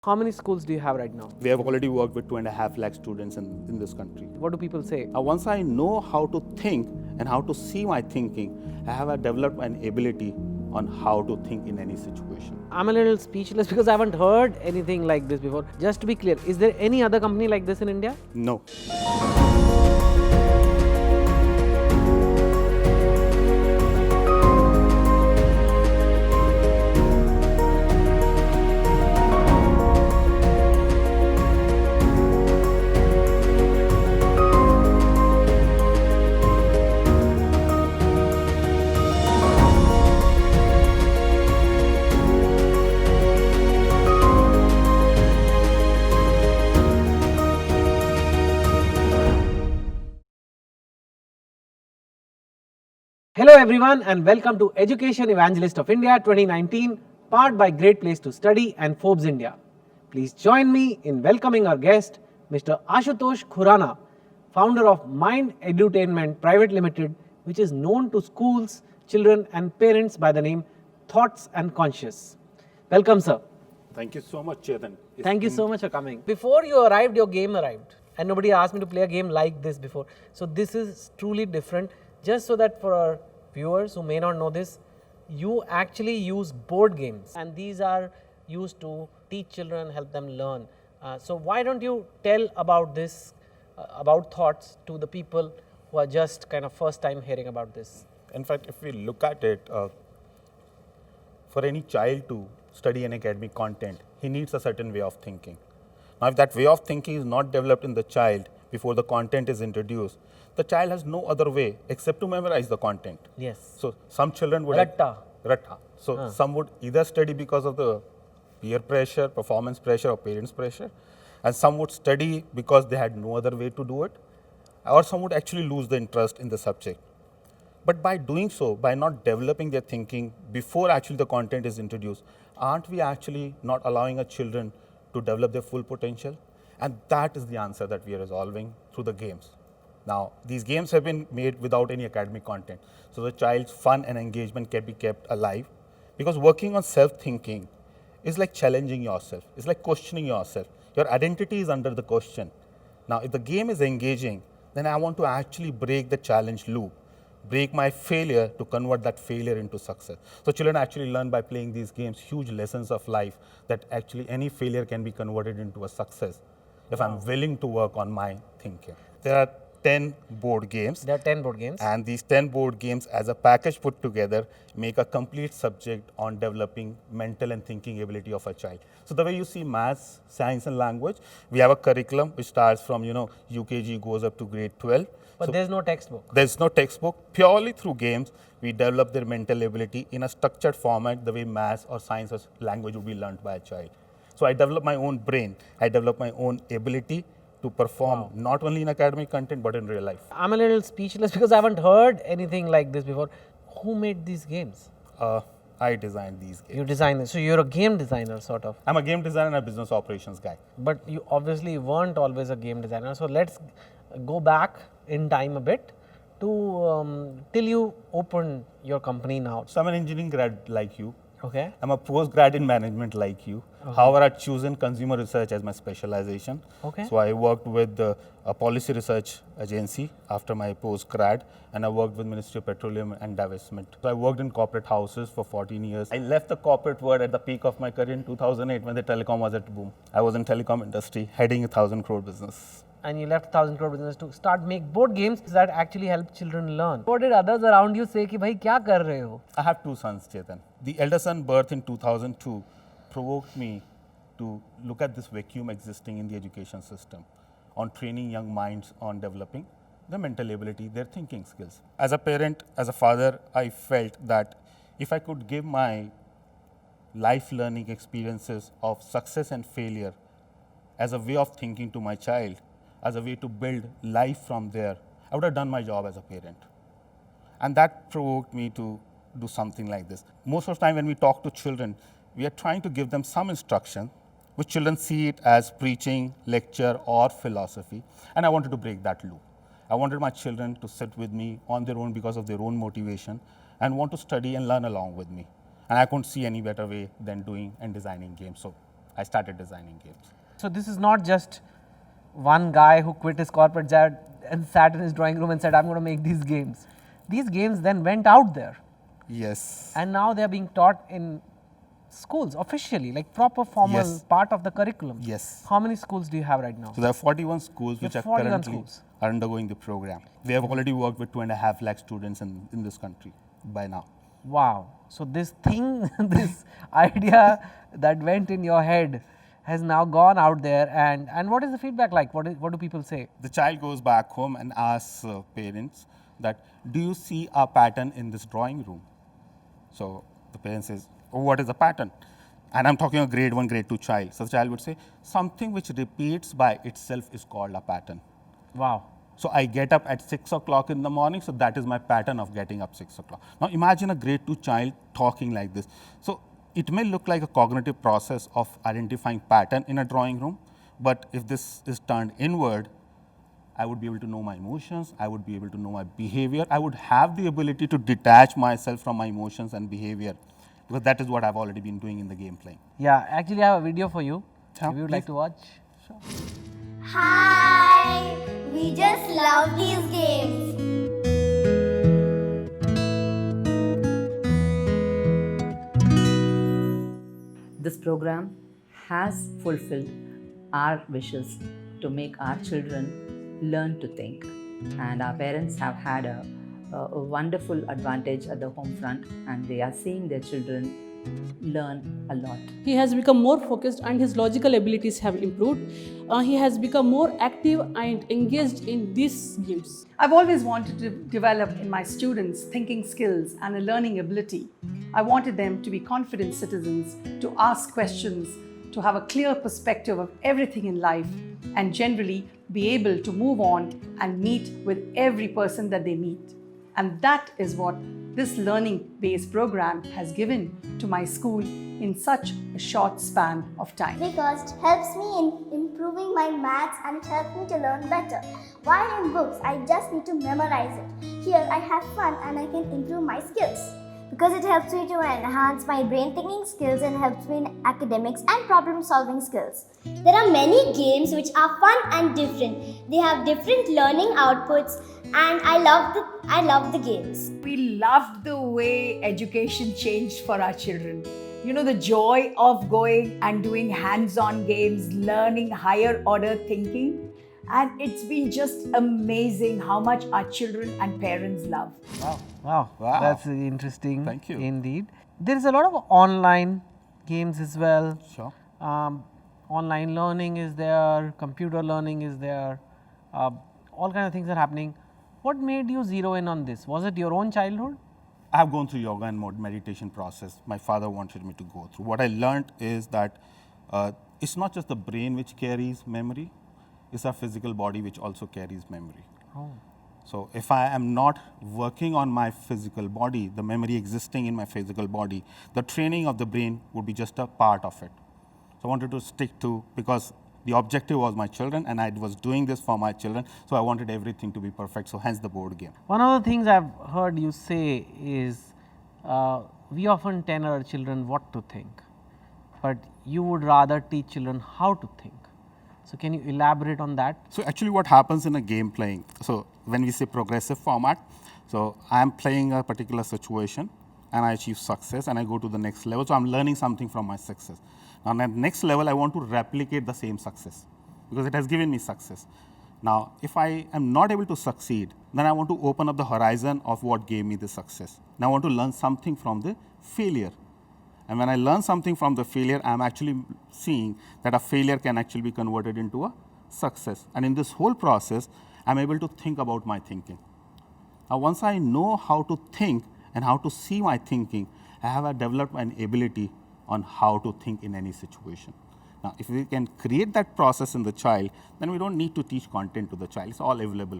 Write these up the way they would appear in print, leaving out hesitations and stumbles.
How many schools do you have right now? We have already worked with 2.5 lakh students in this country. What do people say? Once I know how to think and how to see my thinking, I have developed an ability on how to think in any situation. I'm a little speechless because I haven't heard anything like this before. Just to be clear, is there any other company like this in India? No. Hello everyone and welcome to Education Evangelist of India 2019, powered by Great Place to Study and Forbes India. Please join me in welcoming our guest, Mr. Ashutosh Khurana, founder of Mind Edutainment Private Limited, which is known to schools, children and parents by the name Thoughts and Conscious. Welcome, sir. Thank you so much, Chetan. Thank you so much for coming. Before you arrived, your game arrived. And nobody asked me to play a game like this before. So this is truly different. Just so that for our viewers who may not know this, you actually use board games. And these are used to teach children, help them learn. So why don't you tell about this, about Thoughts to the people who are just kind of first time hearing about this? In fact, if we look at it, for any child to study an academic content, he needs a certain way of thinking. Now, if that way of thinking is not developed in the child before the content is introduced, the child has no other way except to memorize the content. Yes. So some children would Ratta. Ratta. So some would either study because of the peer pressure, performance pressure, or parents' pressure, and some would study because they had no other way to do it, or some would actually lose the interest in the subject. But by doing so, by not developing their thinking before actually the content is introduced, aren't we actually not allowing our children to develop their full potential? And that is the answer that we are resolving through the games. Now, these games have been made without any academic content. So the child's fun and engagement can be kept alive, because working on self-thinking is like challenging yourself. It's like questioning yourself. Your identity is under the question. Now, if the game is engaging, then I want to actually break the challenge loop, break my failure to convert that failure into success. So children actually learn by playing these games huge lessons of life, that actually any failure can be converted into a success if I'm willing to work on my thinking. There are 10 board games. There are 10 board games. And these 10 board games as a package put together make a complete subject on developing mental and thinking ability of a child. So the way you see maths, science and language, we have a curriculum which starts from, UKG goes up to grade 12. But So there's no textbook. there's no textbook. Purely through games, we develop their mental ability in a structured format, the way maths or science or language would be learned by a child. So I develop my own brain. I develop my own ability to perform not only in academic content, but in real life. I'm a little speechless because I haven't heard anything like this before. Who made these games? I designed these games. You designed it. So you're a game designer, sort of. I'm a game designer and a business operations guy. But you obviously weren't always a game designer. So let's go back in time a bit to till you opened your company now. So I'm an engineering grad like you. Okay. I'm a post-grad in management like you. However, I've chosen consumer research as my specialization. Okay. So I worked with a policy research agency after my post-grad, and I worked with Ministry of Petroleum and Divestment. So I worked in corporate houses for 14 years. I left the corporate world at the peak of my career in 2008 when the telecom was at boom. I was in telecom industry, heading a 1,000 crore business. And you left 1,000 crore business to start make board games that actually help children learn. What did others around you say कि भाई क्या कर रहे हो? I have two sons, Chetan. The elder son, birth in 2002, provoked me to look at this vacuum existing in the education system on training young minds on developing their mental ability, their thinking skills. As a parent, as a father, I felt that if I could give my life learning experiences of success and failure as a way of thinking to my child, as a way to build life from there, I would have done my job as a parent. And that provoked me to do something like this. Most of the time when we talk to children, we are trying to give them some instruction, which children see it as preaching, lecture, or philosophy. And I wanted to break that loop. I wanted my children to sit with me on their own because of their own motivation and want to study and learn along with me. And I couldn't see any better way than doing and designing games. So I started designing games. So this is not just one guy who quit his corporate job and sat in his drawing room and said, I'm going to make these games. These games then went out there Yes. and now they are being taught in schools officially, like proper formal Yes. part of the curriculum. Yes. How many schools do you have right now? So there are 41 schools You which have are 41 currently schools. undergoing the program. We have already worked with 2.5 lakh students in this country by now. Wow. So this thing, this idea that went in your head has now gone out there, and what is the feedback like? What do people say? The child goes back home and asks parents that, do you see a pattern in this drawing room? So the parent says, oh, what is the pattern? And I'm talking a grade 1, grade 2 child. So the child would say, something which repeats by itself is called a pattern. Wow. So I get up at 6 o'clock in the morning, so that is my pattern of getting up 6 o'clock. Now imagine a grade 2 child talking like this. So it may look like a cognitive process of identifying pattern in a drawing room, but if this is turned inward, I would be able to know my emotions, I would be able to know my behavior, I would have the ability to detach myself from my emotions and behavior, because that is what I've already been doing in the game playing. Yeah, actually I have a video for you. Yeah, If you would like please. to watch. Hi! We just love these games. This program has fulfilled our wishes to make our children learn to think, and our parents have had a wonderful advantage at the home front, and they are seeing their children learn a lot. He has become more focused and his logical abilities have improved. He has become more active and engaged in these games. I've always wanted to develop in my students thinking skills and a learning ability. I wanted them to be confident citizens, to ask questions, to have a clear perspective of everything in life, and generally be able to move on and meet with every person that they meet. And that is what this learning-based program has given to my school in such a short span of time. Because it helps me in improving my maths and it helps me to learn better. While in books, I just need to memorize it. Here, I have fun and I can improve my skills. Because it helps me to enhance my brain thinking skills and helps me in academics and problem solving skills. There are many games which are fun and different. They have different learning outputs and I love the games. We loved the way education changed for our children. You know, the joy of going and doing hands-on games, learning higher order thinking. And it's been just amazing how much our children and parents love. Wow. Wow. That's interesting. Thank you. Indeed. There is a lot of online games as well. Sure. Online learning is there, computer learning is there, all kind of things are happening. What made you zero in on this? Was it your own childhood? I have gone through yoga and meditation process. My father wanted me to go through. What I learned is that it's not just the brain which carries memory, it's our physical body which also carries memory. So if I am not working on my physical body, the memory existing in my physical body, the training of the brain would be just a part of it. So I wanted to stick to, because the objective was my children and I was doing this for my children, so I wanted everything to be perfect, so hence the board game. One of the things I've heard you say is we often tell our children what to think, but you would rather teach children how to think. So can you elaborate on that? So actually what happens in a game playing, so when we say progressive format, so I am playing a particular situation and I achieve success and I go to the next level, so I'm learning something from my success. Now, on that next level, I want to replicate the same success because it has given me success. Now, if I am not able to succeed, then I want to open up the horizon of what gave me the success. Now, I want to learn something from the failure. And when I learn something from the failure, I'm actually seeing that a failure can actually be converted into a success. And in this whole process, I'm able to think about my thinking. Now, once I know how to think and how to see my thinking, I have developed an ability on how to think in any situation. Now, if we can create that process in the child, then we don't need to teach content to the child. It's all available.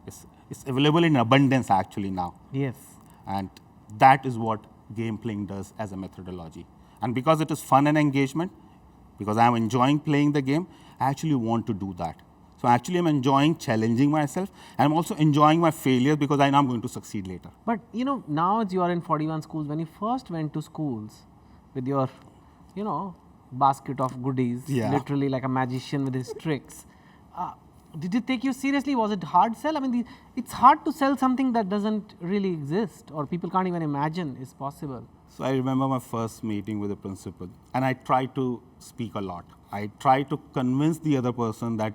It's available in abundance actually now. Yes. And that is what game playing does as a methodology. And because it is fun and engagement, because I'm enjoying playing the game, I actually want to do that. So actually I'm enjoying challenging myself, and I'm also enjoying my failures because I know I'm going to succeed later. But you know, now you are in 41 schools. When you first went to schools with your, basket of goodies, Yeah. literally like a magician with his tricks. Did it take you seriously? Was it hard sell? I mean, it's hard to sell something that doesn't really exist or people can't even imagine is possible. So I remember my first meeting with the principal, and I tried to speak a lot. I tried to convince the other person that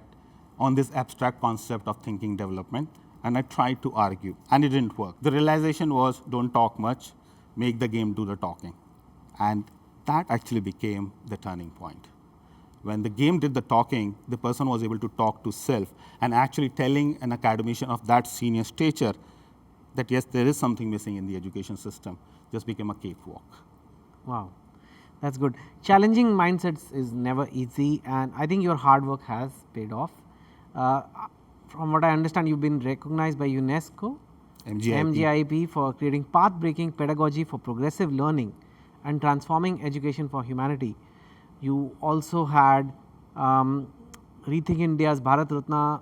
on this abstract concept of thinking development, and I tried to argue, and it didn't work. The realization was, don't talk much, make the game do the talking. And that actually became the turning point. When the game did the talking, the person was able to talk to self and actually telling an academician of that senior stature that yes, there is something missing in the education system, just became a cakewalk. Wow, that's good. Challenging mindsets is never easy, and I think your hard work has paid off. From what I understand, you've been recognized by UNESCO, MGIP for creating path-breaking pedagogy for progressive learning and transforming education for humanity. You also had Rethink India's Bharat Ratna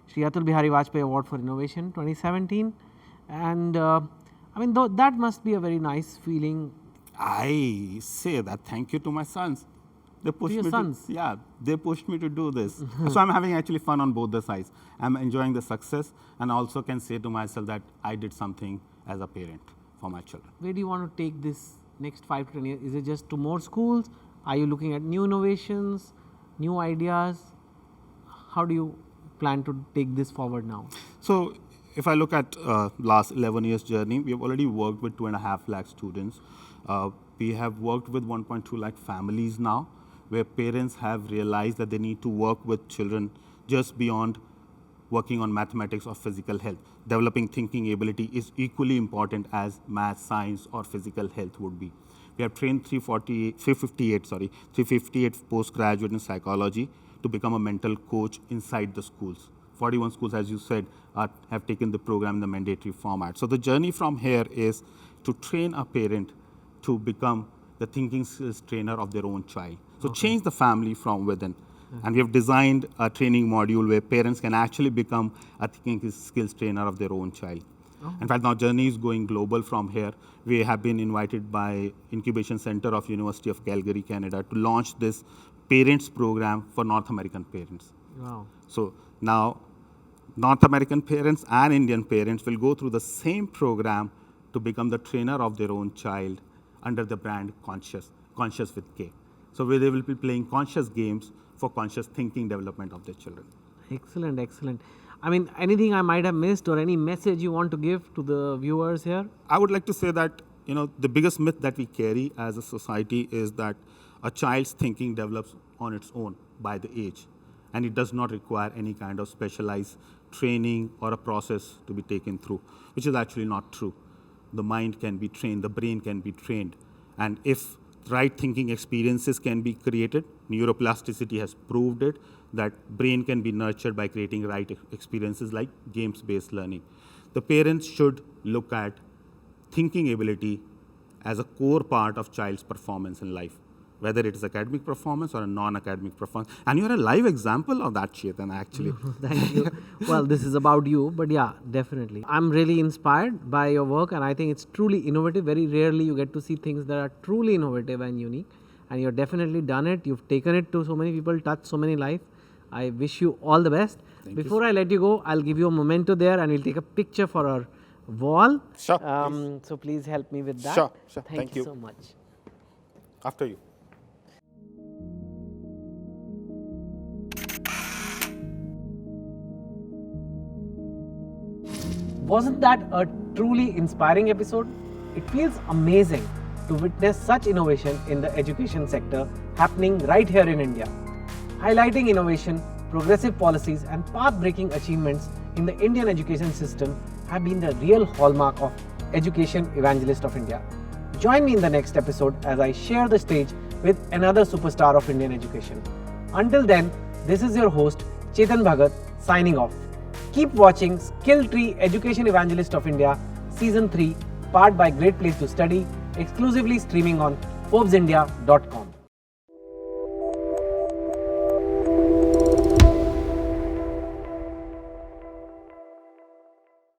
Shri Atal Bihari Vajpayee Award for Innovation 2017, and I mean that must be a very nice feeling. I say that thank you to my sons. They pushed your me sons? they pushed me to do this. So I'm having actually fun on both the sides. I'm enjoying the success and also can say to myself that I did something as a parent for my children. Where do you want to take this next 5 to 10 years? Is it just to more schools? Are you looking at new innovations, new ideas? How do you plan to take this forward now? So if I look at last 11 years journey, we have already worked with 2.5 lakh students. We have worked with 1.2 lakh families now, where parents have realized that they need to work with children just beyond working on mathematics or physical health. Developing thinking ability is equally important as math, science, or physical health would be. We have trained 358 postgraduate in psychology to become a mental coach inside the schools. 41 schools, as you said, have taken the program in the mandatory format. So the journey from here is to train a parent to become the thinking skills trainer of their own child. So change the family from within. And we have designed a training module where parents can actually become a thinking skills trainer of their own child. In fact, our journey is going global from here. We have been invited by Incubation Center of University of Calgary, Canada, to launch this parents program for North American parents. Wow. So now North American parents and Indian parents will go through the same program to become the trainer of their own child under the brand Conscious with K. So where they will be playing conscious games for conscious thinking development of their children. Excellent, excellent. I mean, anything I might have missed or any message you want to give to the viewers here? I would like to say that, the biggest myth that we carry as a society is that a child's thinking develops on its own by the age, and it does not require any kind of specialized training or a process to be taken through, which is actually not true. The mind can be trained, the brain can be trained, and if right thinking experiences can be created, neuroplasticity has proved it, that brain can be nurtured by creating right experiences like games-based learning. The parents should look at thinking ability as a core part of child's performance in life, whether it is academic performance or a non-academic performance. And you're a live example of that, Chetan, actually. Thank you. Well, this is about you, but yeah, definitely. I'm really inspired by your work, and I think it's truly innovative. Very rarely you get to see things that are truly innovative and unique, and you've definitely done it. You've taken it to so many people, touched so many lives. I wish you all the best. Before I let you go, I'll give you a memento there, and we'll take a picture for our wall. Sure, So please help me with that. Sure. Thank you so much. After you. Wasn't that a truly inspiring episode? It feels amazing to witness such innovation in the education sector happening right here in India. Highlighting innovation, progressive policies, and path-breaking achievements in the Indian education system have been the real hallmark of Education Evangelist of India. Join me in the next episode as I share the stage with another superstar of Indian education. Until then, this is your host Chetan Bhagat signing off. Keep watching Skill Tree Education Evangelist of India Season 3, powered by Great Place to Study, exclusively streaming on ForbesIndia.com.